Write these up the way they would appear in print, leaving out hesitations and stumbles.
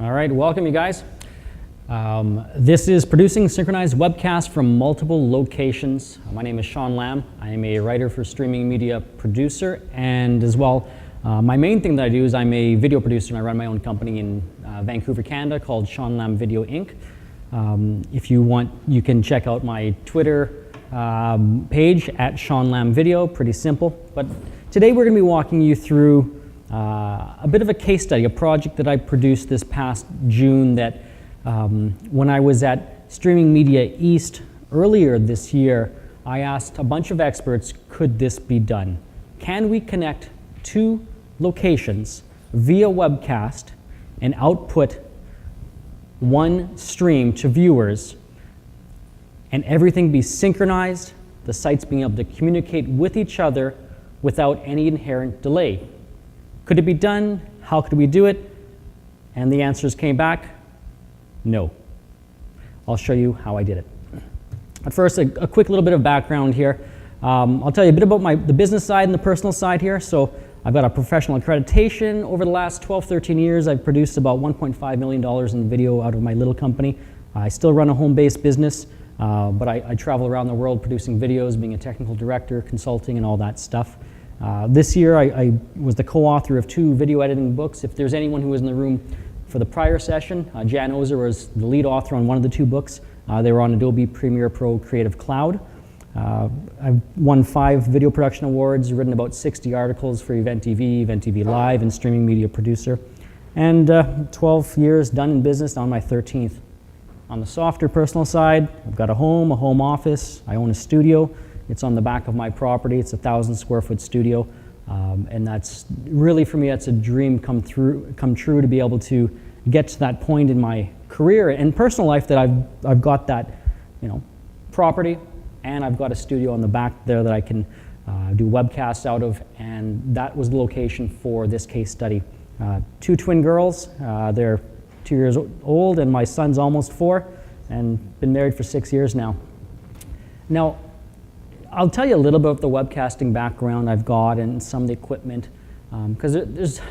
All right, welcome you guys. This is producing synchronized webcasts from multiple locations. My name is Shawn Lamb. I am a writer for streaming media producer, and as well, my main thing that I do is I'm a video producer, and I run my own company in Vancouver, Canada called Shawn Lamb Video Inc. If you want, you can check out my Twitter page at Shawn Lamb Video, pretty simple. But today we're going to be walking you through a bit of a case study, a project that I produced this past June that when I was at Streaming Media East earlier this year, I asked a bunch of experts, could this be done? Can we connect two locations via webcast and output one stream to viewers and everything be synchronized, the sites being able to communicate with each other without any inherent delay? Could it be done? How could we do it? And the answers came back, no. I'll show you how I did it. But first, a quick little bit of background here. I'll tell you a bit about the business side and the personal side here. So I've got a professional accreditation. Over the last 12, 13 years, I've produced about $1.5 million in video out of my little company. I still run a home-based business, but I travel around the world producing videos, being a technical director, consulting, and all that stuff. This year, I was the co-author of 2 video editing books. If there's anyone who was in the room for the prior session, Jan Ozer was the lead author on one of the 2 books. They were on Adobe Premiere Pro Creative Cloud. I've won 5 video production awards, written about 60 articles for Event TV Live, and Streaming Media Producer. And 12 years done in business, on my 13th. On the softer personal side, I've got a home office, I own a studio. It's on the back of my property. It's a 1,000 square foot studio. And that's really, for me, that's a dream come true to be able to get to that point in my career and personal life that I've got that, property, and I've got a studio on the back there that I can do webcasts out of, and that was the location for this case study. 2 twin girls, they're 2 years old, and my son's almost 4, and been married for 6 years now. Now, I'll tell you a little bit about the webcasting background I've got and some of the equipment, because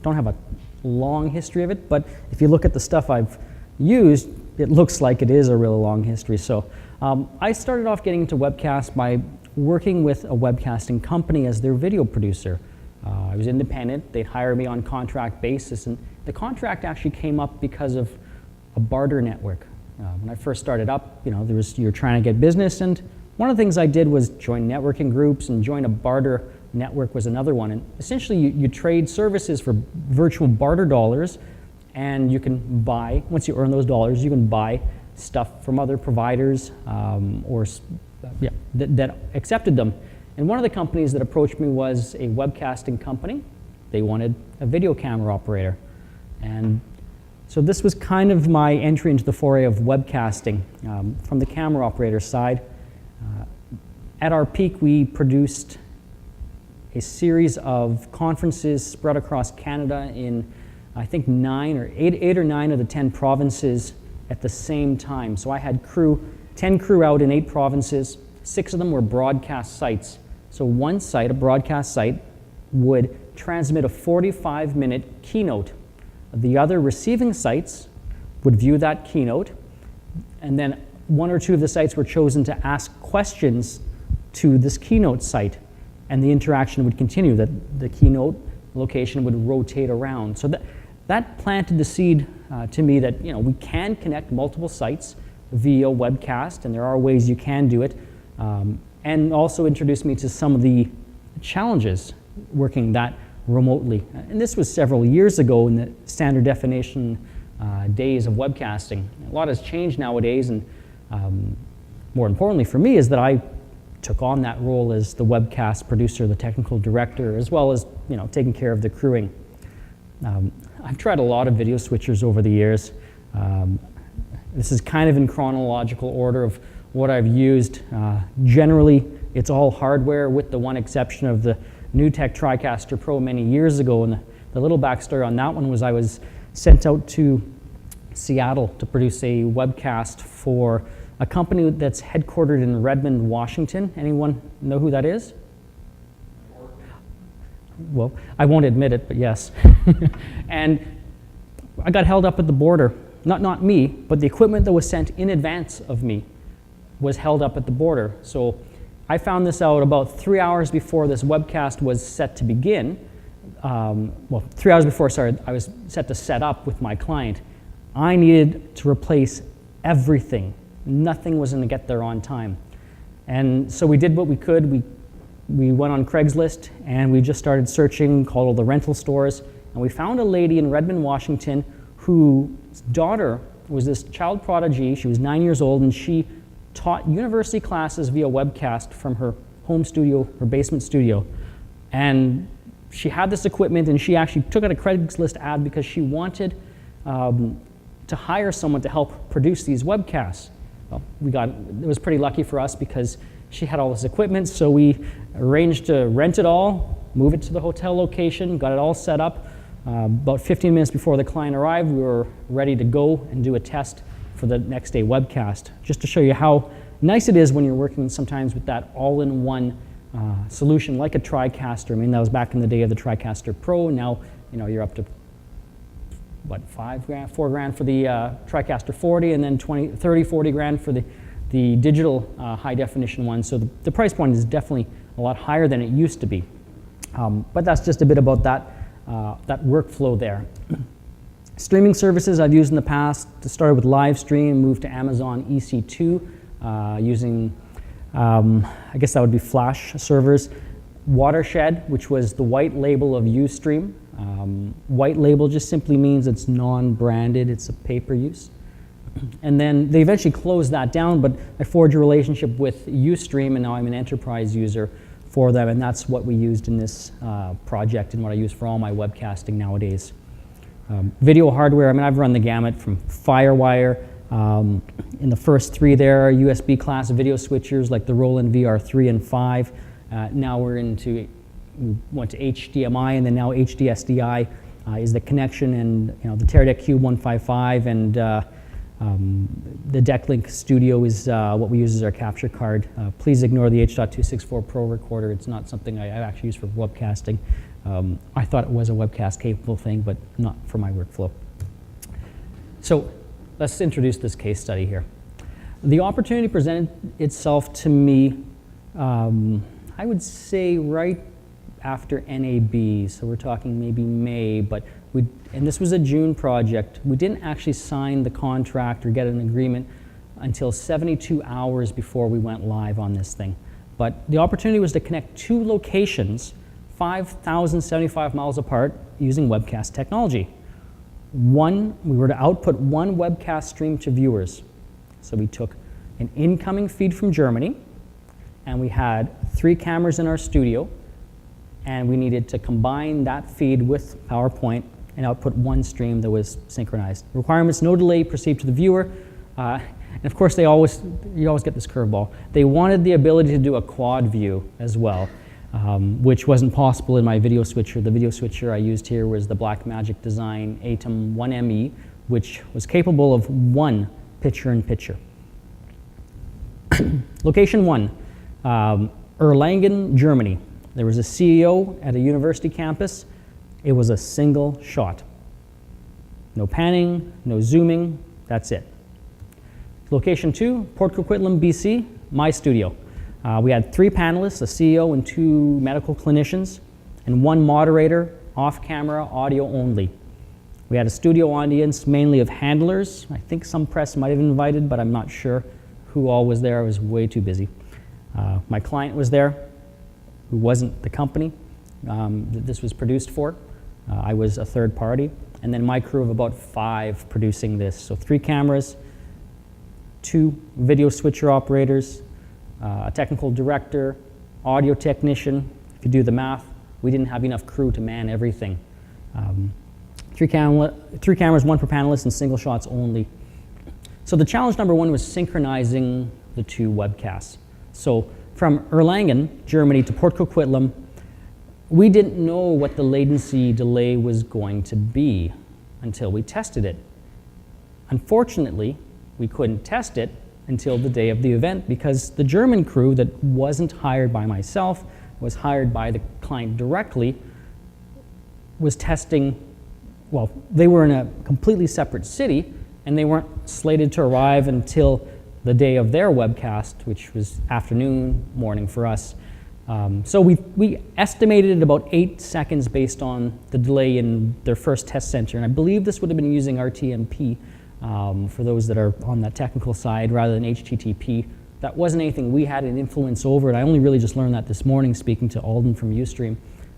don't have a long history of it, but if you look at the stuff I've used, it looks like it is a really long history. So I started off getting into webcasts by working with a webcasting company as their video producer. I was independent. They'd hire me on contract basis, and the contract actually came up because of a barter network. When I first started up, you're trying to get business, and one of the things I did was join networking groups, and join a barter network was another one. And essentially, you trade services for virtual barter dollars, and you can buy, once you earn those dollars, you can buy stuff from other providers that accepted them. And one of the companies that approached me was a webcasting company. They wanted a video camera operator. And so this was kind of my entry into the foray of webcasting from the camera operator side. At our peak, we produced a series of conferences spread across Canada in, I think, 8 or 9 of the 10 provinces at the same time. So I had 10 crew out in 8 provinces. 6 of them were broadcast sites. So one site, a broadcast site, would transmit a 45-minute keynote. The other receiving sites would view that keynote, and then 1 or 2 of the sites were chosen to ask questions to this keynote site, and the interaction would continue. The keynote location would rotate around. So that planted the seed to me that we can connect multiple sites via webcast, and there are ways you can do it, and also introduced me to some of the challenges working that remotely. And this was several years ago in the standard definition days of webcasting. A lot has changed nowadays, and more importantly for me is that I took on that role as the webcast producer, the technical director, as well as taking care of the crewing. I've tried a lot of video switchers over the years. This is kind of in chronological order of what I've used. Generally, it's all hardware, with the one exception of the NewTek TriCaster Pro many years ago. And the little backstory on that one was I was sent out to Seattle to produce a webcast for a company that's headquartered in Redmond, Washington. Anyone know who that is? Well, I won't admit it, but yes. And I got held up at the border. Not me, but the equipment that was sent in advance of me was held up at the border. So I found this out about 3 hours before this webcast was set to begin. Well, 3 hours before, sorry, I was set to set up with my client. I needed to replace everything. Nothing was going to get there on time. And so we did what we could. We went on Craigslist and we just started searching, called all the rental stores, and we found a lady in Redmond, Washington, whose daughter was this child prodigy. She was 9 years old, and she taught university classes via webcast from her home studio, her basement studio. And she had this equipment, and she actually took out a Craigslist ad because she wanted to hire someone to help produce these webcasts. Well, it was pretty lucky for us because she had all this equipment, so we arranged to rent it all, move it to the hotel location, got it all set up. About 15 minutes before the client arrived, we were ready to go and do a test for the next day webcast, just to show you how nice it is when you're working sometimes with that all-in-one solution like a TriCaster. I mean, that was back in the day of the TriCaster Pro. Now, you're up to, what, $4 grand for the TriCaster 40, and then 20, 30, 40 grand for the digital high-definition one. So the price point is definitely a lot higher than it used to be. But that's just a bit about that workflow there. Streaming services I've used in the past, started with Livestream, moved to Amazon EC2 using, I guess that would be Flash servers. Watershed, which was the white label of Ustream. White label just simply means it's non-branded, it's a pay-per-use. And then they eventually closed that down, but I forged a relationship with Ustream, and now I'm an enterprise user for them, and that's what we used in this project and what I use for all my webcasting nowadays. Video hardware, I mean, I've run the gamut from FireWire. In the first three there are USB class video switchers like the Roland VR3 and 5. Now we went to HDMI, and then now HDSDI is the connection, and the Teradek Cube 155 and the Decklink Studio is what we use as our capture card. Please ignore the H.264 Pro recorder. It's not something I actually use for webcasting. I thought it was a webcast capable thing, but not for my workflow. So let's introduce this case study here. The opportunity presented itself to me, I would say right after NAB, so we're talking maybe May, and this was a June project. We didn't actually sign the contract or get an agreement until 72 hours before we went live on this thing. But the opportunity was to connect two locations 5,075 miles apart using webcast technology. We were to output one webcast stream to viewers. So we took an incoming feed from Germany, and we had 3 cameras in our studio, and we needed to combine that feed with PowerPoint and output one stream that was synchronized. Requirements: no delay, proceed to the viewer. And of course, you always get this curveball. They wanted the ability to do a quad view as well, which wasn't possible in my video switcher. The video switcher I used here was the Blackmagic Design ATEM 1ME, which was capable of one picture-in-picture. Location 1, Erlangen, Germany. There was a CEO at a university campus. It was a single shot. No panning, no zooming, that's it. Location 2, Port Coquitlam, BC, my studio. We had 3 panelists, a CEO and 2 medical clinicians, and 1 moderator, off-camera, audio only. We had a studio audience mainly of handlers. I think some press might have been invited, but I'm not sure who all was there. I was way too busy. My client was there, who wasn't the company that this was produced for. I was a third party. And then my crew of about 5 producing this. So 3 cameras, 2 video switcher operators, a technical director, audio technician. If you do the math, we didn't have enough crew to man everything. 3 cameras, 1 per panelist, and single shots only. So the challenge number 1 was synchronizing the 2 webcasts. So from Erlangen, Germany to Port Coquitlam, we didn't know what the latency delay was going to be until we tested it. Unfortunately, we couldn't test it until the day of the event because the German crew that wasn't hired by myself, was hired by the client directly, was testing well, they were in a completely separate city, and they weren't slated to arrive until the day of their webcast, which was afternoon, morning for us. So we estimated about 8 seconds based on the delay in their first test center, and I believe this would have been using RTMP for those that are on that technical side rather than HTTP. That wasn't anything we had an influence over, and I only really just learned that this morning speaking to Alden from Ustream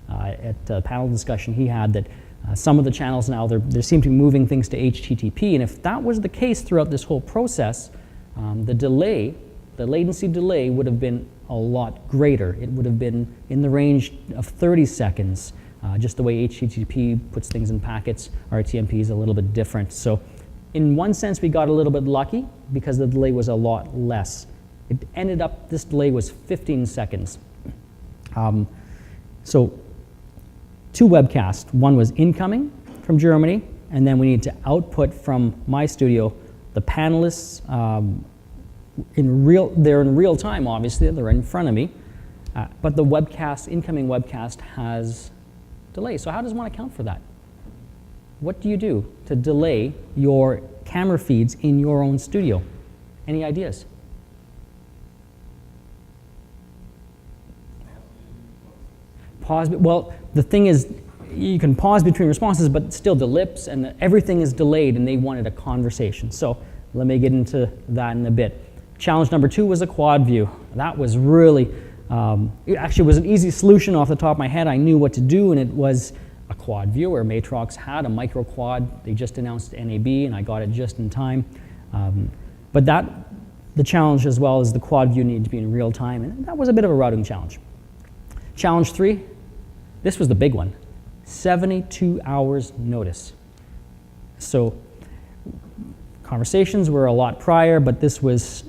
at a panel discussion he had, that some of the channels now, they seem to be moving things to HTTP, and if that was the case throughout this whole process, the latency delay would have been a lot greater. It would have been in the range of 30 seconds, just the way HTTP puts things in packets. RTMP is a little bit different. So in one sense, we got a little bit lucky because the delay was a lot less. It ended up, this delay was 15 seconds. So 2 webcasts. One was incoming from Germany, and then we need to output from my studio. The panelists, they're in real time, obviously, they're in front of me, but the incoming webcast has delay. So how does one account for that? What do you do to delay your camera feeds in your own studio? Any ideas? Pause. Well, the thing is, you can pause between responses, but still the lips and everything is delayed, and they wanted a conversation. So let me get into that in a bit. Challenge number 2 was a quad view. That was really, it actually was an easy solution off the top of my head. I knew what to do, and it was a quad view where Matrox had a micro quad. They just announced NAB, and I got it just in time. But the challenge as well is the quad view needed to be in real time, and that was a bit of a routing challenge. Challenge 3, this was the big one, 72 hours notice. So conversations were a lot prior, but this was,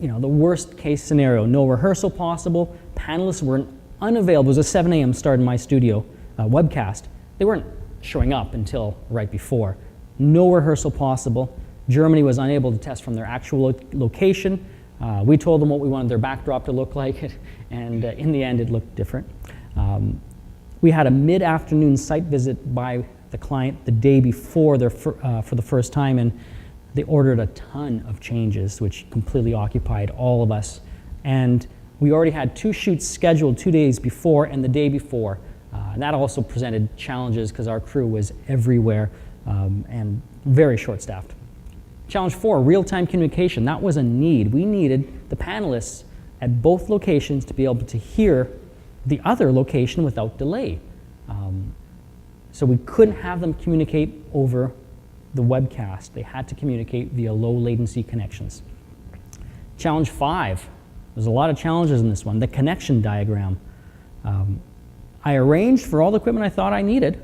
the worst case scenario. No rehearsal possible. Panelists were unavailable. It was a 7 a.m. start in my studio webcast. They weren't showing up until right before. No rehearsal possible. Germany was unable to test from their actual location. We told them what we wanted their backdrop to look like, and in the end it looked different. We had a mid-afternoon site visit by the client the day before for the first time, and they ordered a ton of changes, which completely occupied all of us. And we already had 2 shoots scheduled 2 days before and the day before. And that also presented challenges because our crew was everywhere and very short-staffed. Challenge 4, real-time communication. That was a need. We needed the panelists at both locations to be able to hear the other location without delay. So we couldn't have them communicate over the webcast. They had to communicate via low latency connections. Challenge 5, there's a lot of challenges in this one, the connection diagram. I arranged for all the equipment I thought I needed,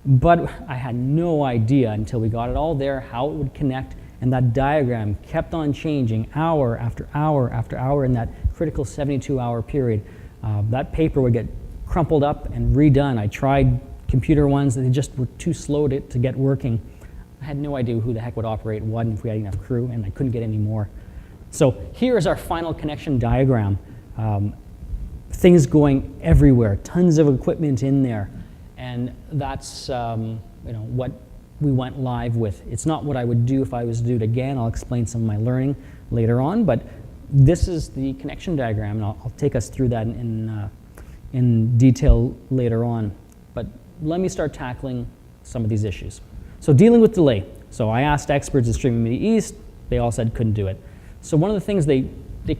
but I had no idea until we got it all there how it would connect, and that diagram kept on changing hour after hour after hour in that critical 72-hour period. That paper would get crumpled up and redone. I tried computer ones, they just were too slow to get working. I had no idea who the heck would operate one if we had enough crew, and I couldn't get any more. So here is our final connection diagram. Things going everywhere, tons of equipment in there, and that's what we went live with. It's not what I would do if I was to do it again. I'll explain some of my learning later on, but this is the connection diagram, and I'll take us through that in detail later on. But let me start tackling some of these issues. So dealing with delay. So I asked experts at Streaming Media East. They all said couldn't do it. So one of the things they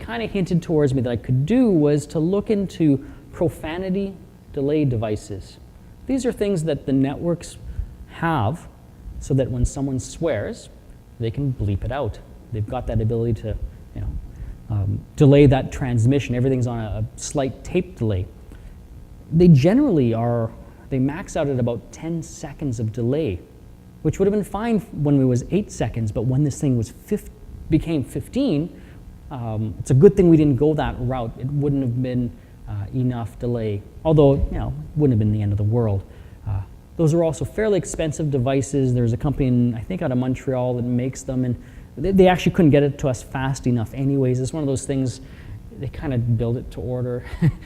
kind of hinted towards me that I could do was to look into profanity delay devices. These are things that the networks have so that when someone swears, they can bleep it out. They've got that ability to delay that transmission. Everything's on a slight tape delay. They generally they max out at about 10 seconds of delay, which would have been fine when it was 8 seconds, but when this thing became 15, it's a good thing we didn't go that route. It wouldn't have been enough delay, although wouldn't have been the end of the world. Those are also fairly expensive devices. There's a company, I think out of Montreal, that makes them, and they actually couldn't get it to us fast enough anyways. It's one of those things, they kind of build it to order.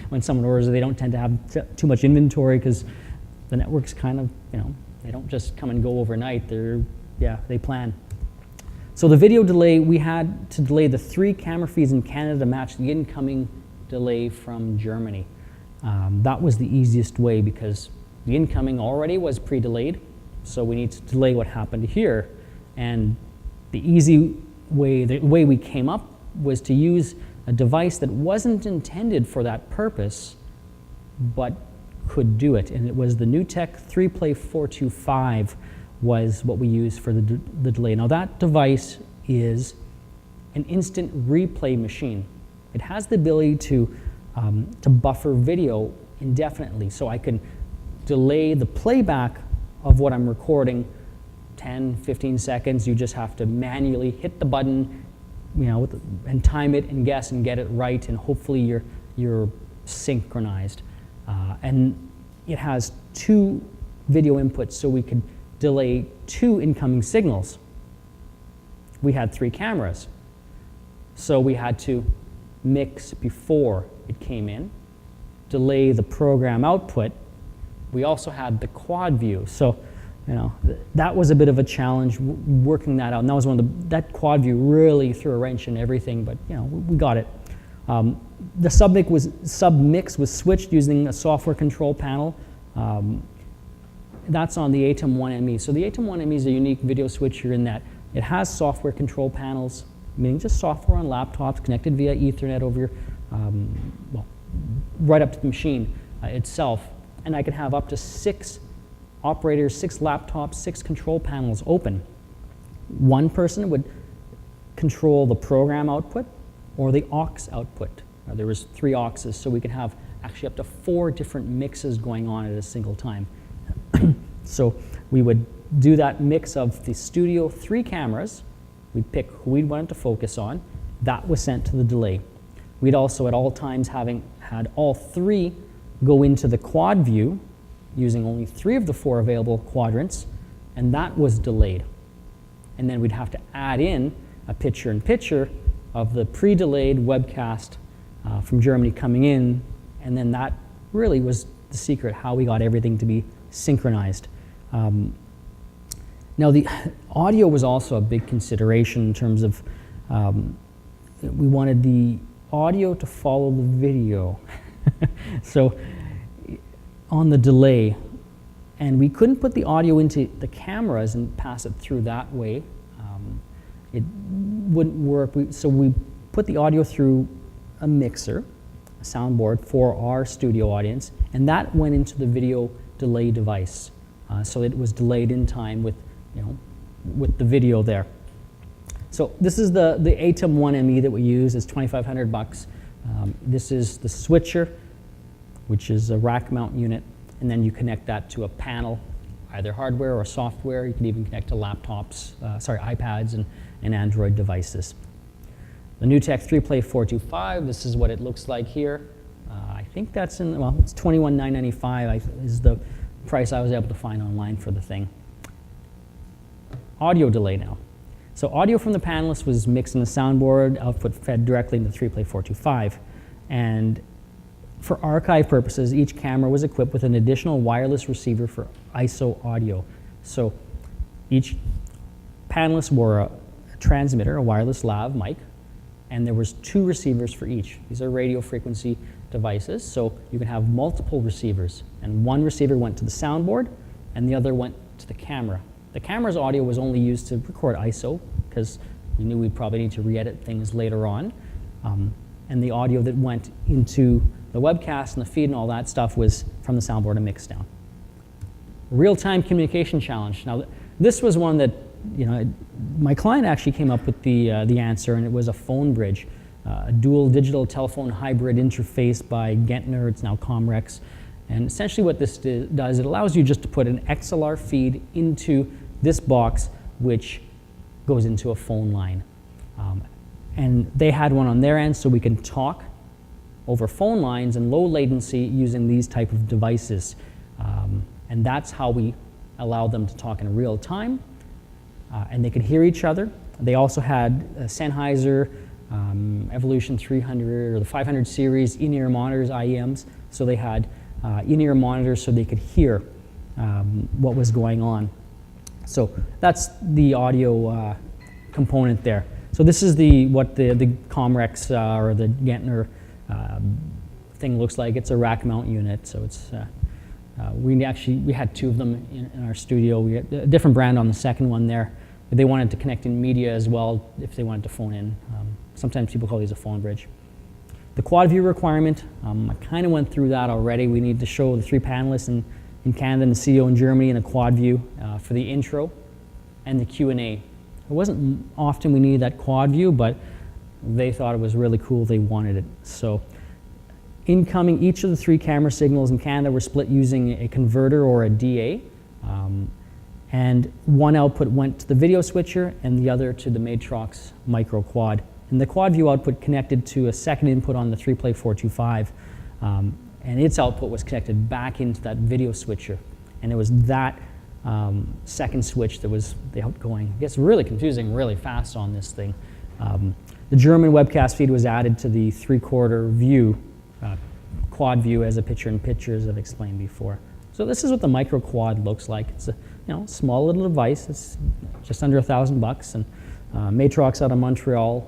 When someone orders it, they don't tend to have too much inventory because the networks kind of, They don't just come and go overnight. They plan. So the video delay, we had to delay the 3 camera feeds in Canada to match the incoming delay from Germany. That was the easiest way because the incoming already was pre-delayed, so we need to delay what happened here. And the easy way, the way we came up was to use a device that wasn't intended for that purpose, but could do it. And it was the NewTek 3Play 425 was what we used for the delay. Now that device is an instant replay machine. It has the ability to buffer video indefinitely, so I can delay the playback of what I'm recording 10, 15 seconds. You just have to manually hit the button, and time it and guess and get it right, and hopefully you're synchronized. And it has 2 video inputs, so we could delay 2 incoming signals. We had 3 cameras, so we had to mix before it came in, delay the program output. We also had the quad view, so that was a bit of a challenge working that out. And that was that quad view really threw a wrench in everything, but we got it. The submix was switched using a software control panel. That's on the ATEM1ME. So the ATEM1ME is a unique video switcher in that it has software control panels, meaning just software on laptops connected via Ethernet over your, right up to the machine itself. And I could have up to 6 operators, 6 laptops, 6 control panels open. One person would control the program output or the aux output. There was 3 auxes, so we could have actually up to 4 different mixes going on at a single time. So we would do that mix of the studio 3 cameras. We'd pick who we'd want to focus on. That was sent to the delay. We'd also at all times having had all 3 go into the quad view using only 3 of the 4 available quadrants, and that was delayed. And then we'd have to add in a picture-in-picture of the pre-delayed webcast from Germany coming in, and then that really was the secret, how we got everything to be synchronized. Now the audio was also a big consideration in terms of we wanted the audio to follow the video. So on the delay, and we couldn't put the audio into the cameras and pass it through that way. It wouldn't work. So we put the audio through a mixer, a soundboard for our studio audience, and that went into the video delay device. So it was delayed in time with the video there. So this is the ATEM1ME that we use. It's $2,500. This is the switcher, which is a rack mount unit, and then you connect that to a panel, either hardware or software. You can even connect to laptops, iPads and Android devices. The NewTek 3Play 425, this is what it looks like here. I think that's it's $21,995 is the price I was able to find online for the thing. Audio delay now. So audio from the panelists was mixed in the soundboard, output fed directly into the 3Play 425. And for archive purposes, each camera was equipped with an additional wireless receiver for ISO audio. So each panelist wore a transmitter, a wireless lav mic, and there was 2 receivers for each. These are radio frequency devices, so you can have multiple receivers. And one receiver went to the soundboard, and the other went to the camera. The camera's audio was only used to record ISO, because we knew we'd probably need to re-edit things later on. And the audio that went into the webcast and the feed and all that stuff was from the soundboard and mixed down. Real-time communication challenge. Now, this was one that my client actually came up with the answer, and it was a phone bridge, a dual digital telephone hybrid interface by Gentner. It's now Comrex. And essentially what this does, it allows you just to put an XLR feed into this box, which goes into a phone line. And they had one on their end, so we can talk over phone lines and low latency using these type of devices. And that's how we allow them to talk in real time. And they could hear each other. They also had Sennheiser, Evolution 300 or the 500 series in-ear monitors, IEMs. So they had in-ear monitors so they could hear what was going on. So that's the audio component there. So this is what the Comrex or the Gentner thing looks like. It's a rack mount unit, so it's we had two of them in our studio. We had a different brand on the second one there. But they wanted to connect in media as well if they wanted to phone in. Sometimes people call these a phone bridge. The quad view requirement, I kind of went through that already. We need to show the three panelists in Canada and the CEO in Germany in a quad view for the intro and the Q&A. It wasn't often we needed that quad view, but they thought it was really cool. They wanted it. So incoming, each of the three camera signals in Canada were split using a converter or a DA. And one output went to the video switcher and the other to the Matrox micro quad. And the quad view output connected to a second input on the 3-play 425. And its output was connected back into that video switcher. And it was that second switch that was the outgoing. It gets really confusing really fast on this thing. The German webcast feed was added to the 3/4 view, quad view as a picture-in-picture, as I've explained before. So this is what the micro quad looks like. It's a small little device. It's just under $1,000, and Matrox out of Montreal.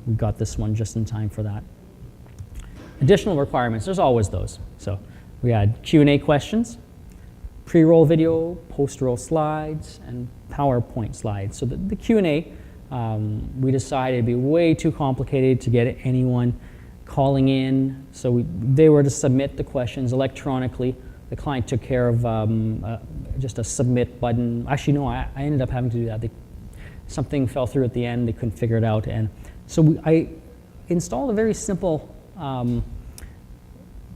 We got this one just in time for that. Additional requirements, there's always those. So we had Q&A questions, pre-roll video, post-roll slides, and PowerPoint slides. So the Q&A, we decided it'd be way too complicated to get anyone calling in. So they were to submit the questions electronically. The client took care of just a submit button. Actually, no, I ended up having to do that. Something fell through at the end. They couldn't figure it out. And so I installed a very simple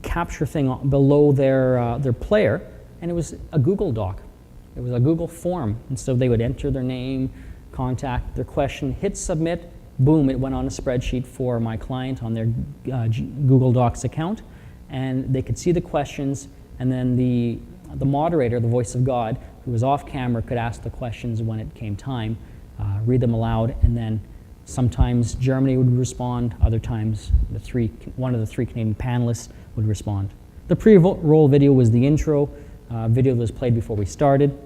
capture thing below their player, and it was a Google Doc. It was a Google form. And so they would enter their name, contact, their question, hit submit, boom, it went on a spreadsheet for my client on their Google Docs account. And they could see the questions, and then the moderator, the voice of God, who was off camera, could ask the questions when it came time, read them aloud, and then sometimes Germany would respond, other times one of the three Canadian panelists would respond. The pre-roll video was the intro video that was played before we started.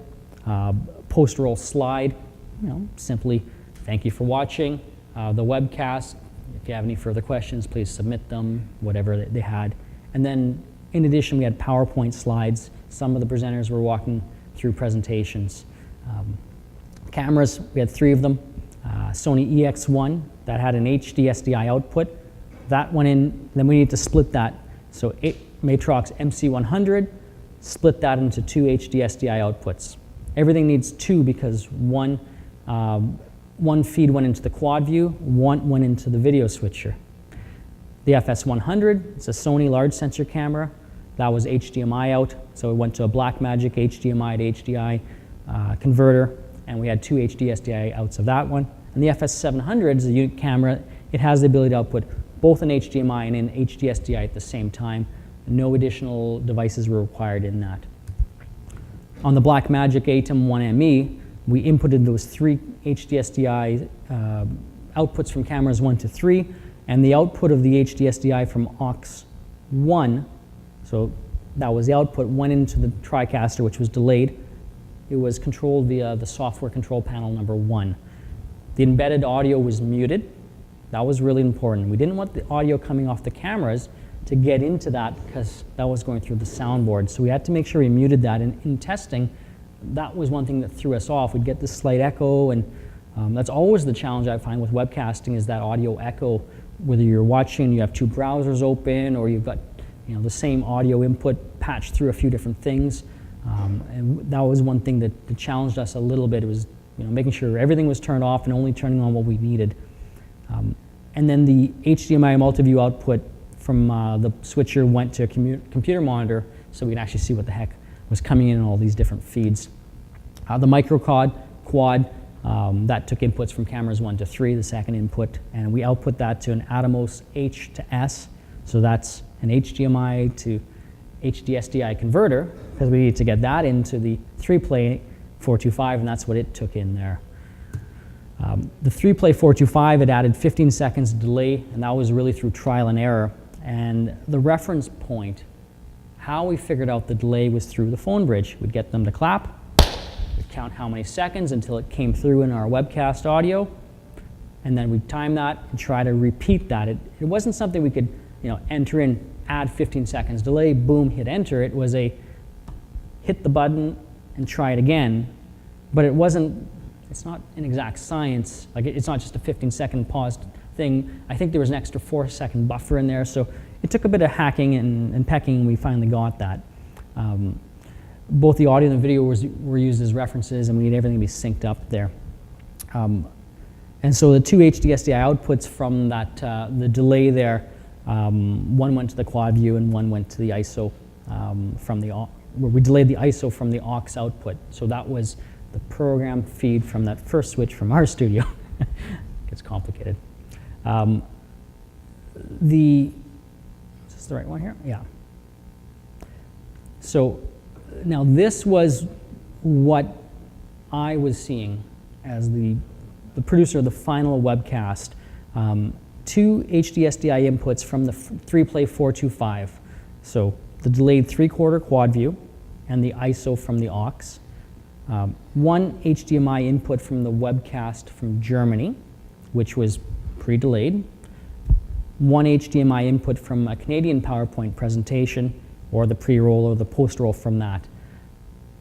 Post-roll slide, simply thank you for watching the webcast. If you have any further questions, please submit them, whatever they had. And then in addition, we had PowerPoint slides. Some of the presenters were walking through presentations. Cameras, we had 3 of them. Sony EX1, that had an HD SDI output. That went in, then we need to split that. So Matrox MC100, split that into 2 HD SDI outputs. Everything needs 2 because one feed went into the quad view, one went into the video switcher. The FS100, it's a Sony large sensor camera. That was HDMI out, so it went to a Blackmagic HDMI to HDI converter, and we had 2 HD SDI outs of that one. And the FS700 is a unit camera. It has the ability to output both an HDMI and an HD SDI at the same time. No additional devices were required in that. On the Blackmagic ATEM 1ME, we inputted those 3 HD SDI outputs from cameras 1 to 3, and the output of the HD SDI from aux 1, so that was the output, went into the TriCaster, which was delayed. It was controlled via the software control panel number 1. The embedded audio was muted. That was really important. We didn't want the audio coming off the cameras to get into that because that was going through the soundboard. So we had to make sure we muted that. And in testing, that was one thing that threw us off. We'd get this slight echo, and that's always the challenge I find with webcasting is that audio echo, whether you're watching, you have 2 browsers open, or you've got the same audio input patched through a few different things. And that was one thing that challenged us a little bit. It was making sure everything was turned off and only turning on what we needed. And then the HDMI multi-view output from the switcher went to a computer monitor so we could actually see what the heck was coming in all these different feeds. The micro quad, that took inputs from cameras 1 to 3, the second input, and we output that to an Atomos H to S. So that's an HDMI to HD SDI converter, because we needed to get that into the 3-play 425, and that's what it took in there. The 3-play 425, it added 15 seconds delay, and that was really through trial and error. And the reference point How we figured out the delay was through the phone bridge. We'd get them to clap, we'd count how many seconds until it came through in our webcast audio, and then we'd time that and try to repeat that. It wasn't something we could enter in, add 15 seconds delay, boom, hit enter. It was a hit the button and try it again, but it's not an exact science. Like it's not just a 15-second paused thing. I think there was an extra 4-second buffer in there, so it took a bit of hacking and pecking, and we finally got that. Both the audio and the video were used as references, and we need everything to be synced up there. And so the two HDSDI outputs from that, the delay there, one went to the quad view and one went to the ISO where we delayed the ISO from the aux output. So that was the program feed from that first switch from our studio. Gets complicated. Is this the right one here? Yeah. So now this was what I was seeing as the producer of the final webcast. Two HDSDI inputs from the 3-play 425. So the delayed 3/4 quad view and the ISO from the aux. One HDMI input from the webcast from Germany, which was pre-delayed. One HDMI input from a Canadian PowerPoint presentation, or the pre-roll or the post-roll from that.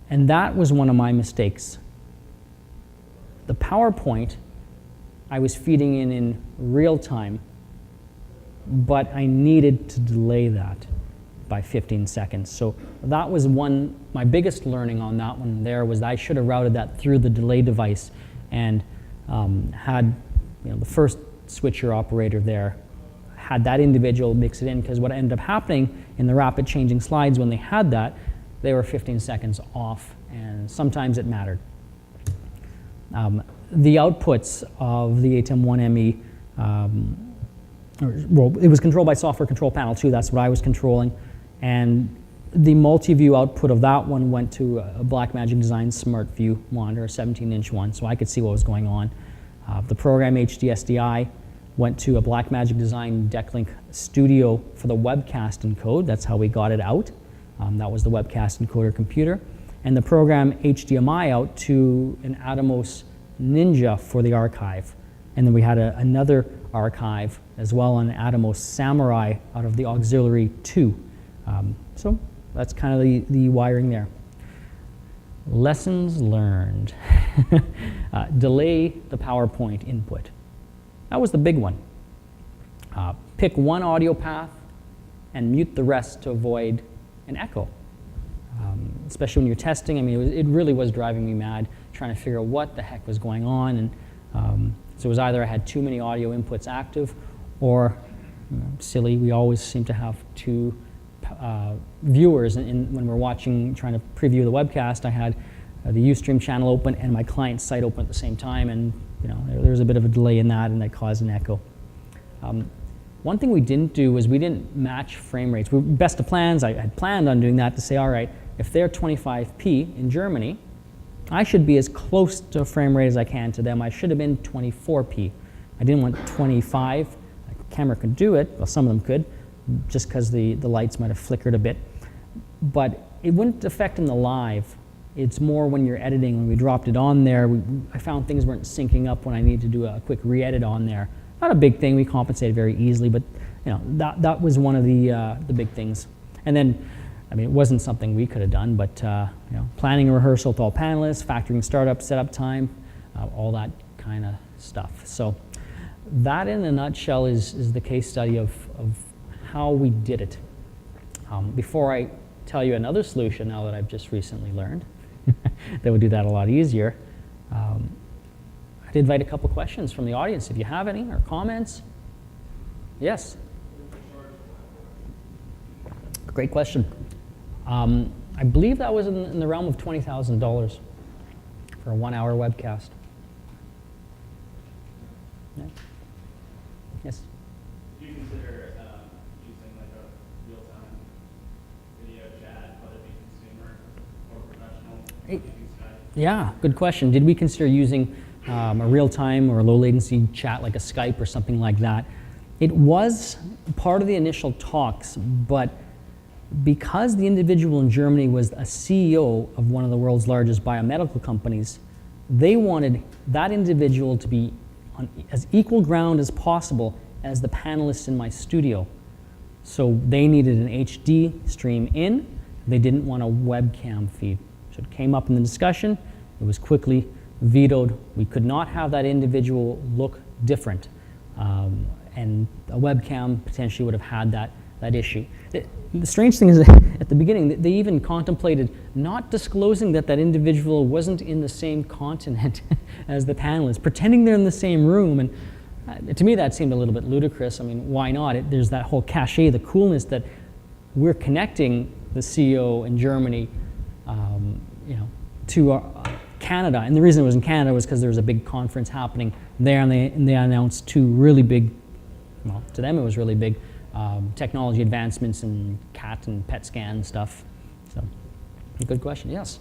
And that was one of my mistakes. The PowerPoint I was feeding in real time, but I needed to delay that by 15 seconds. So that was my biggest learning on that one there was that I should have routed that through the delay device and had the first switcher operator there, had that individual mix it in, because what ended up happening in the rapid changing slides when they had that, they were 15 seconds off, and sometimes it mattered. The outputs of the ATEM1ME, it was controlled by software control panel 2, that's what I was controlling, and the multi-view output of that one went to a Blackmagic Design Smart View monitor, a 17-inch one, so I could see what was going on. The program HDSDI went to a Blackmagic Design Decklink Studio for the webcast encode. That's how we got it out. That was the webcast encoder computer. And the program HDMI out to an Atomos Ninja for the archive. And then we had another archive as well, an Atomos Samurai out of the Auxiliary 2. So that's kind of the wiring there. Lessons learned. Delay the PowerPoint input. That was the big one. Pick one audio path and mute the rest to avoid an echo. Especially when you're testing, I mean, it really was driving me mad trying to figure out what the heck was going on. And so it was either I had too many audio inputs active, or silly, we always seem to have two viewers. And when we're watching, trying to preview the webcast, I had the Ustream channel open and my client site open at the same time, and there was a bit of a delay in that, and that caused an echo. One thing we didn't do was we didn't match frame rates. Best of plans, I had planned on doing that to say, all right, if they're 25p in Germany, I should be as close to a frame rate as I can to them. I should have been 24p. I didn't want 25. The camera could do it, well, some of them could, just because the lights might have flickered a bit. But it wouldn't affect in the live. It's more when you're editing. When we dropped it on there, I found things weren't syncing up when I needed to do a quick re-edit on there. Not a big thing, we compensated very easily, but that was one of the big things. And then, I mean, it wasn't something we could have done, but planning a rehearsal with all panelists, factoring startup, setup time, all that kind of stuff. So that in a nutshell is the case study of how we did it. Before I tell you another solution now that I've just recently learned that would do that a lot easier, I'd invite a couple questions from the audience if you have any, or comments. Yes? Great question. I believe that was in the realm of $20,000 for a 1-hour webcast. Yeah. Yes? Do you consider using like a real-time video chat, whether it be consumer or professional? Yeah, good question. Did we consider using a real-time or a low-latency chat like a Skype or something like that? It was part of the initial talks, but because the individual in Germany was a CEO of one of the world's largest biomedical companies, they wanted that individual to be on as equal ground as possible as the panelists in my studio. So they needed an HD stream in. They didn't want a webcam feed. So it came up in the discussion. It was quickly vetoed. We could not have that individual look different. And a webcam potentially would have had that issue. The strange thing is that at the beginning, they even contemplated not disclosing that that individual wasn't in the same continent as the panelists, pretending they're in the same room. And to me, that seemed a little bit ludicrous. I mean, why not? There's that whole cachet, the coolness that we're connecting the CEO in Germany, to Canada. And the reason it was in Canada was because there was a big conference happening there, and they announced two really big, well, to them it was really big, technology advancements in CAT and PET scan stuff. So, good question. Yes.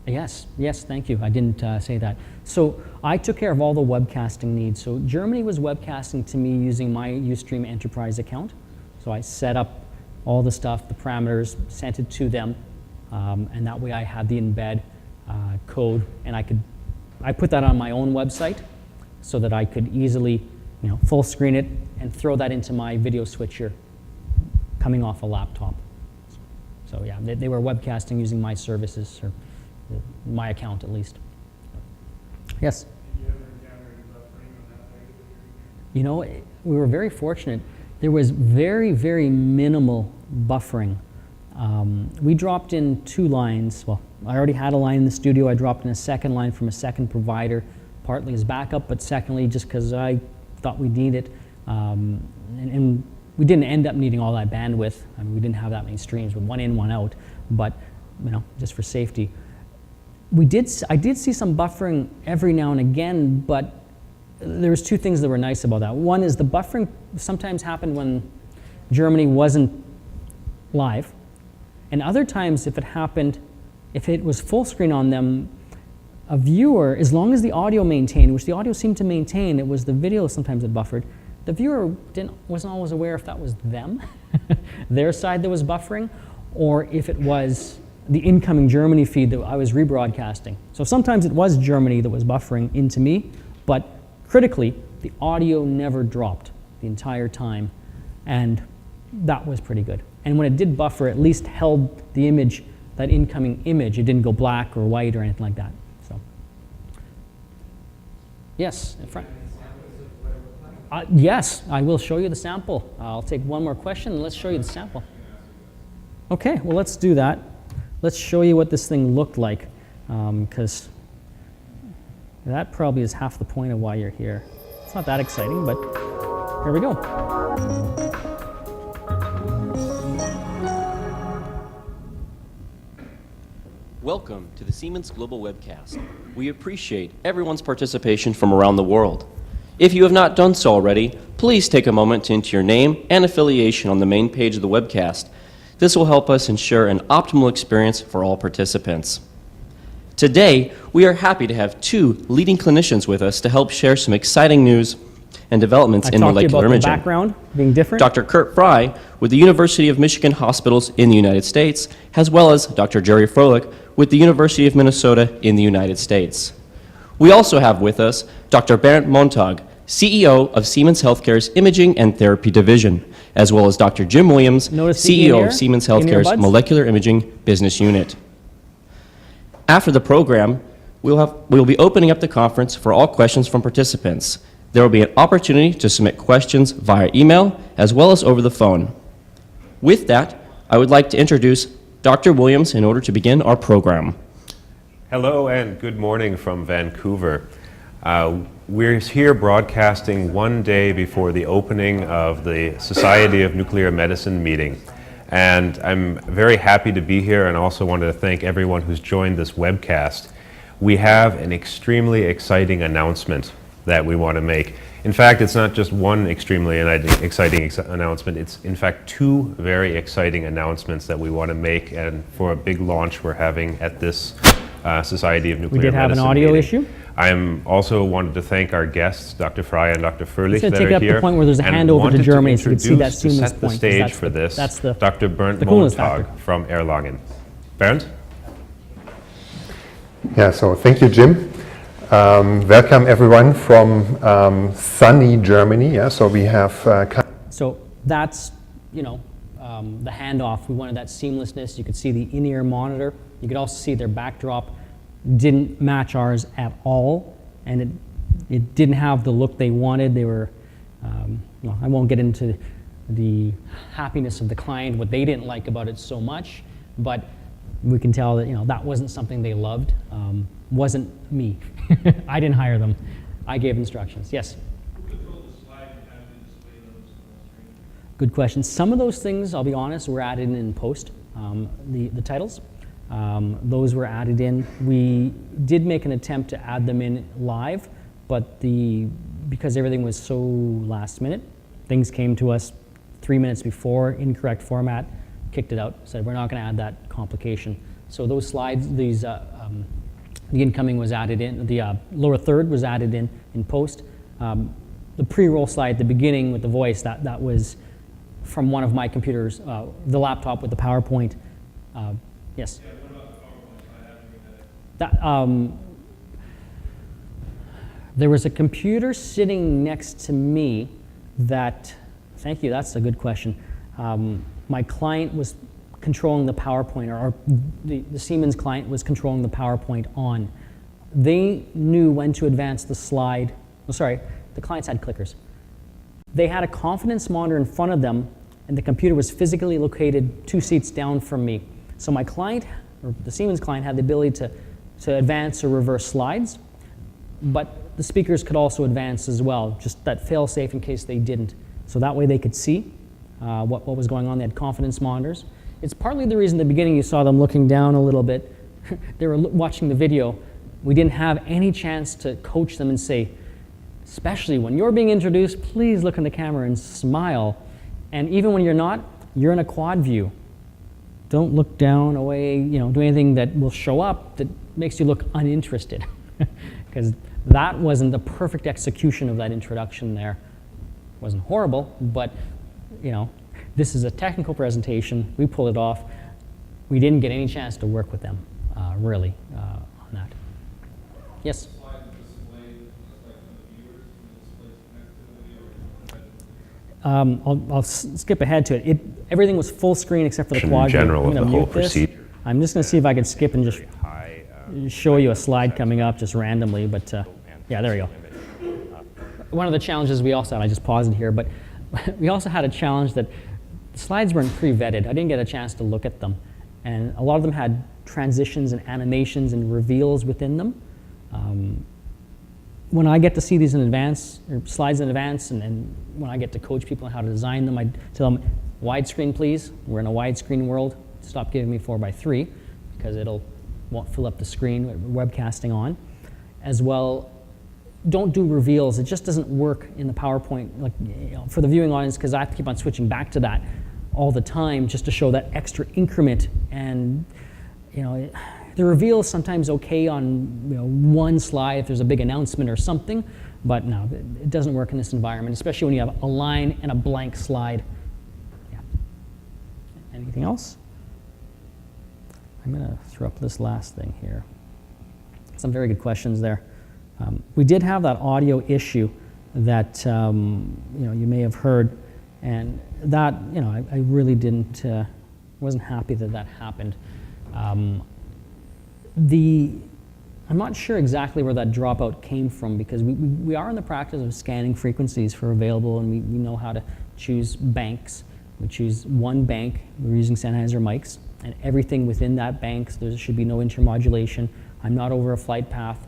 Yes, thank you. I didn't say that. So I took care of all the webcasting needs. So Germany was webcasting to me using my Ustream Enterprise account. So I set up all the stuff, the parameters, sent it to them, and that way I had the embed code, and I put that on my own website so that I could easily, full screen it and throw that into my video switcher coming off a laptop. So yeah, they were webcasting using my services, or my account at least. Yes? Did you ever encounter any buffering on that regular? We were very fortunate. There was very, very minimal buffering. We dropped in 2 lines. Well, I already had a line in the studio. I dropped in a second line from a second provider, partly as backup, but secondly just because I thought we'd need it. And we didn't end up needing all that bandwidth. I mean, we didn't have that many streams with one in, one out, but just for safety. I did see some buffering every now and again, but there was 2 things that were nice about that. One is the buffering sometimes happened when Germany wasn't live, and other times if it was full screen on them, a viewer, as long as the audio maintained, which the audio seemed to maintain, it was the video sometimes that buffered, the viewer wasn't always aware if that was them, their side that was buffering, or if it was the incoming Germany feed that I was rebroadcasting. So sometimes it was Germany that was buffering into me, but critically, the audio never dropped the entire time, and that was pretty good. And when it did buffer, at least held the image, that incoming image. It didn't go black or white or anything like that. So, yes, in front. Yes, I will show you the sample. I'll take one more question and let's show you the sample. Okay, well, let's do that. Let's show you what this thing looked like, because that probably is half the point of why you're here. It's not that exciting, but here we go. Welcome to the Siemens Global Webcast. We appreciate everyone's participation from around the world. If you have not done so already, please take a moment to enter your name and affiliation on the main page of the webcast. This will help us ensure an optimal experience for all participants. Today, we are happy to have 2 leading clinicians with us to help share some exciting news and developments in molecular imaging. The background being different. Dr. Kurt Fry with the University of Michigan Hospitals in the United States, as well as Dr. Jerry Froelich with the University of Minnesota in the United States. We also have with us Dr. Bernd Montag, CEO of Siemens Healthcare's Imaging and Therapy Division, as well as Dr. Jim Williams, CEO of Siemens Healthcare's Molecular Imaging Business Unit. After the program, we'll be opening up the conference for all questions from participants. There will be an opportunity to submit questions via email as well as over the phone. With that, I would like to introduce Dr. Williams in order to begin our program. Hello and good morning from Vancouver. We're here broadcasting one day before the opening of the Society of Nuclear Medicine meeting. And I'm very happy to be here and also wanted to thank everyone who's joined this webcast. We have an extremely exciting announcement that we want to make. In fact, it's not just one extremely exciting announcement, it's in fact 2 very exciting announcements that we want to make, and for a big launch we're having at this Society of Nuclear Medicine We did have an audio meeting. issue? I also wanted to thank our guests, Dr. Fry and Dr. Fröhlich, gonna that take are up the here. point where there's a and handover to wanted Germany so you can see that introduce, to seamless set the point, 'cause stage that's for the- this, that's the- Dr. Bernd the coolest Montag factor. from Erlangen. Bernd? Yeah, so thank you, Jim. Welcome everyone from sunny Germany. Yeah, so we have So that's, the handoff. We wanted that seamlessness. You could see the in-ear monitor. You could also see their backdrop didn't match ours at all, and it didn't have the look they wanted. They were, I won't get into the happiness of the client, what they didn't like about it so much, but we can tell that that wasn't something they loved. Wasn't me. I didn't hire them. I gave instructions. Yes. Good question. Some of those things, I'll be honest, were added in post. The titles, those were added in. We did make an attempt to add them in live, but because everything was so last minute, things came to us 3 minutes before, incorrect format, kicked it out, said we're not going to add that complication. So those slides, the incoming was added in, the lower third was added in post. The pre-roll slide at the beginning with the voice, that was from one of my computers, the laptop with the PowerPoint. Yes? Yeah, what about the PowerPoint? I haven't read that. There was a computer sitting next to me that, thank you, that's a good question. My client was controlling the PowerPoint, or the Siemens client was controlling the PowerPoint on. They knew when to advance the slide. Oh, sorry, the clients had clickers. They had a confidence monitor in front of them, and the computer was physically located 2 seats down from me. So my client, or the Siemens client, had the ability to advance or reverse slides, but the speakers could also advance as well, just that fail-safe in case they didn't. So that way they could see what was going on. They had confidence monitors. It's partly the reason at the beginning you saw them looking down a little bit. They were watching the video. We didn't have any chance to coach them and say, especially when you're being introduced, please look in the camera and smile. And even when you're not, you're in a quad view. Don't look down, away, do anything that will show up that makes you look uninterested. Because that wasn't the perfect execution of that introduction there. It wasn't horrible, but this is a technical presentation. We pulled it off. We didn't get any chance to work with them, really, on that. Yes? I'll skip ahead to it. Everything was full screen except for the quad view. general I'm of gonna the whole mute this. procedure. I'm just going to see if I can skip and just show you a slide coming up just randomly, but yeah, there we go. One of the challenges we also had, I just paused it here, but we also had a challenge that the slides weren't pre-vetted. I didn't get a chance to look at them. And a lot of them had transitions and animations and reveals within them. When I get to see these in advance, or slides in advance, and when I get to coach people on how to design them, I tell them, widescreen please. We're in a widescreen world. Stop giving me 4:3 because won't fill up the screen with webcasting on. As well, don't do reveals. It just doesn't work in the PowerPoint for the viewing audience, because I have to keep on switching back to that all the time just to show that extra increment. And the reveal is sometimes okay on one slide if there's a big announcement or something, but no, it doesn't work in this environment, especially when you have a line and a blank slide. Yeah. Anything else? I'm going to throw up this last thing here. Some very good questions there. We did have that audio issue that you may have heard, and that I really wasn't happy that happened. I'm not sure exactly where that dropout came from, because we are in the practice of scanning frequencies for available, and we know how to choose banks. We choose one bank. We're using Sennheiser mics, and everything within that bank, so there should be no intermodulation. I'm not over a flight path.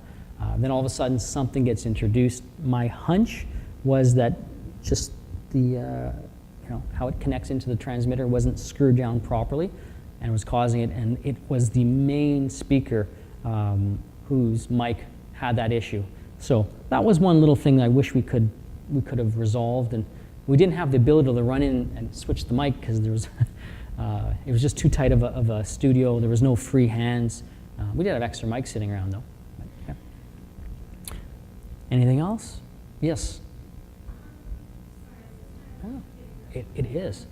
Then all of a sudden something gets introduced. My hunch was that just how it connects into the transmitter wasn't screwed down properly and was causing it, and it was the main speaker whose mic had that issue. So that was one little thing I wish we could have resolved, and we didn't have the ability to run in and switch the mic because there was it was just too tight of a studio. There was no free hands. We did have extra mics sitting around though. Anything else? Yes. Oh, it is.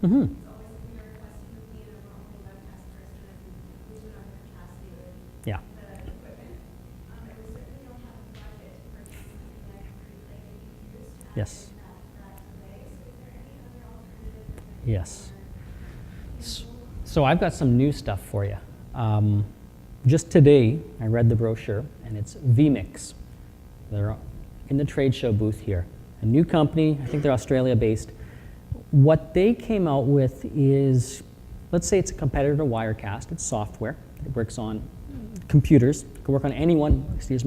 Mm-hmm. Yeah. Yes. Yes. So I've got some new stuff for you. Just today, I read the brochure, and it's vMix. They're in the trade show booth here. A new company, I think they're Australia-based. What they came out with is, let's say it's a competitor to Wirecast. It's software. It works on computers. It can work on any one,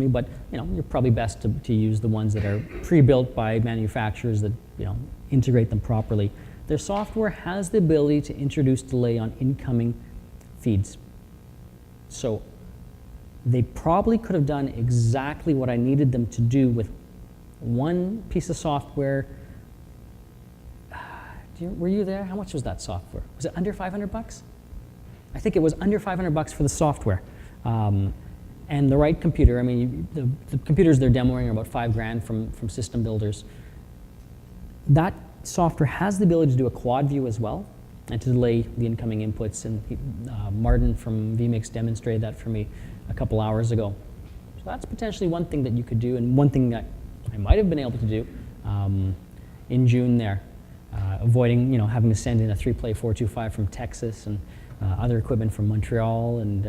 but you're probably best to use the ones that are pre-built by manufacturers that integrate them properly. Their software has the ability to introduce delay on incoming feeds. So they probably could have done exactly what I needed them to do with one piece of software. Were you there? How much was that software? Was it under $500? I think it was under $500 for the software. And the right computer, I mean, the computers they're demoing are about $5,000 from system builders. That software has the ability to do a quad view as well and to delay the incoming inputs. And Martin from vMix demonstrated that for me a couple hours ago. So that's potentially one thing that you could do, and one thing that I might have been able to do in June there. Avoiding, having to send in a 3-play 425 from Texas and other equipment from Montreal, and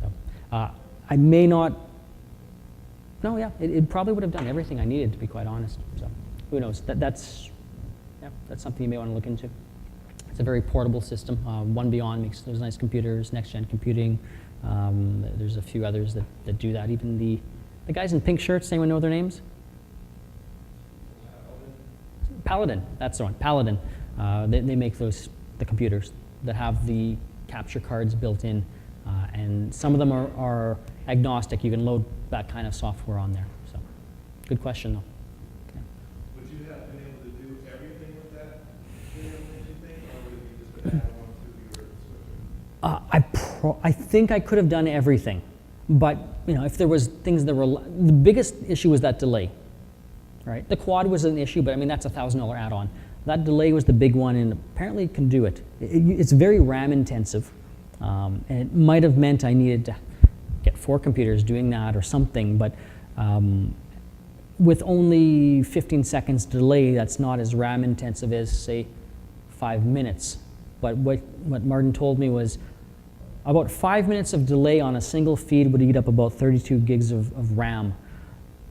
so, I may not. No, yeah, it probably would have done everything I needed, to be quite honest. So, who knows? That's something you may want to look into. It's a very portable system. One Beyond makes those nice computers, next-gen computing. There's a few others that do that. Even the guys in pink shirts. Anyone know their names? Paladin, that's the one, Paladin. They make the computers that have the capture cards built in, and some of them are agnostic. You can load that kind of software on there. So, good question though. Okay. Would you have been able to do everything with that thing, or would it be just an add-on to your switcher? I think I could have done everything, but if there was things that were, the biggest issue was that delay. Right? The quad was an issue, but I mean, that's a $1,000 add-on. That delay was the big one, and apparently it can do it. It's very RAM intensive, and it might have meant I needed to get 4 computers doing that or something, but with only 15 seconds delay, that's not as RAM intensive as, say, 5 minutes. But what Martin told me was about 5 minutes of delay on a single feed would eat up about 32 gigs of RAM.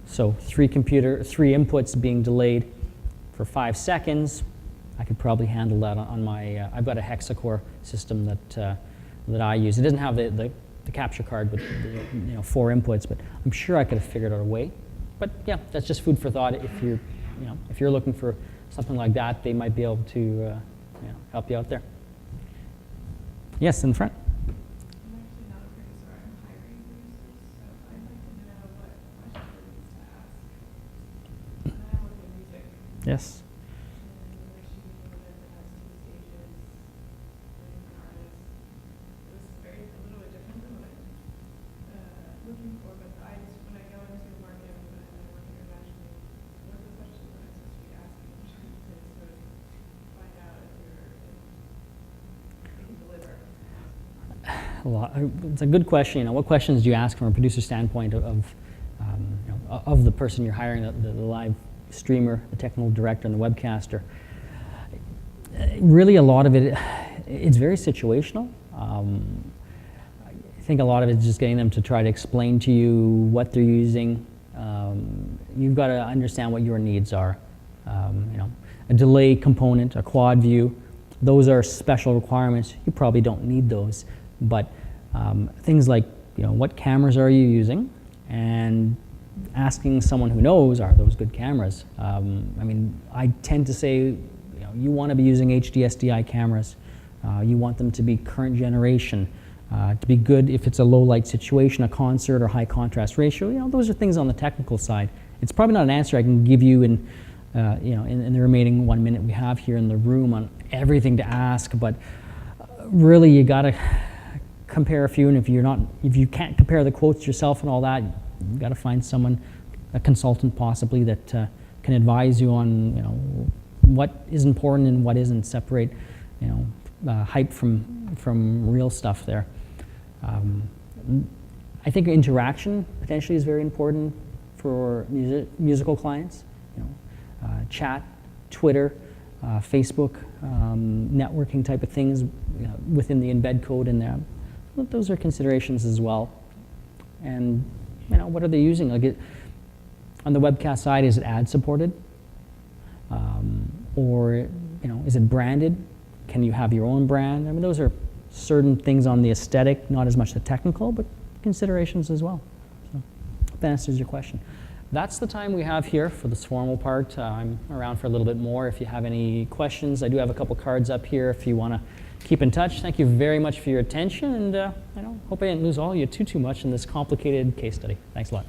So 3 inputs being delayed for 5 seconds, I could probably handle that on my, I've got a hexacore system that I use. It doesn't have the capture card with 4 inputs, but I'm sure I could have figured out a way. But yeah, that's just food for thought. If you're looking for something like that, they might be able to help you out there. Yes, in the front. Yes. It's a good question. What questions do you ask from a producer standpoint of the person you're hiring, the live streamer, the technical director, and the webcaster? Really, a lot of it's very situational. I think a lot of it is just getting them to try to explain to you what they're using. You've got to understand what your needs are. A delay component, a quad view, those are special requirements. You probably don't need those, but things like what cameras are you using, and asking someone who knows, are those good cameras? I mean, I tend to say, you want to be using HD SDI cameras. You want them to be current generation, to be good if it's a low light situation, a concert, or high contrast ratio. Those are things on the technical side. It's probably not an answer I can give you in in the remaining 1 minute we have here in the room on everything to ask, but really you got to compare a few, and if you can't compare the quotes yourself and all that, you got to find someone, a consultant possibly, that can advise you on what is important and what isn't. Separate hype from real stuff there. I think interaction potentially is very important for musical clients. Chat, Twitter, Facebook, networking type of things within the embed code in there. Those are considerations as well. And what are they using? Like on the webcast side, is it ad supported? Or is it branded? Can you have your own brand? I mean, those are certain things on the aesthetic, not as much the technical, but considerations as well. So hope that answers your question. That's the time we have here for this formal part. I'm around for a little bit more if you have any questions. I do have a couple cards up here if you want to keep in touch. Thank you very much for your attention, and hope I didn't lose all of you too much in this complicated case study. Thanks a lot.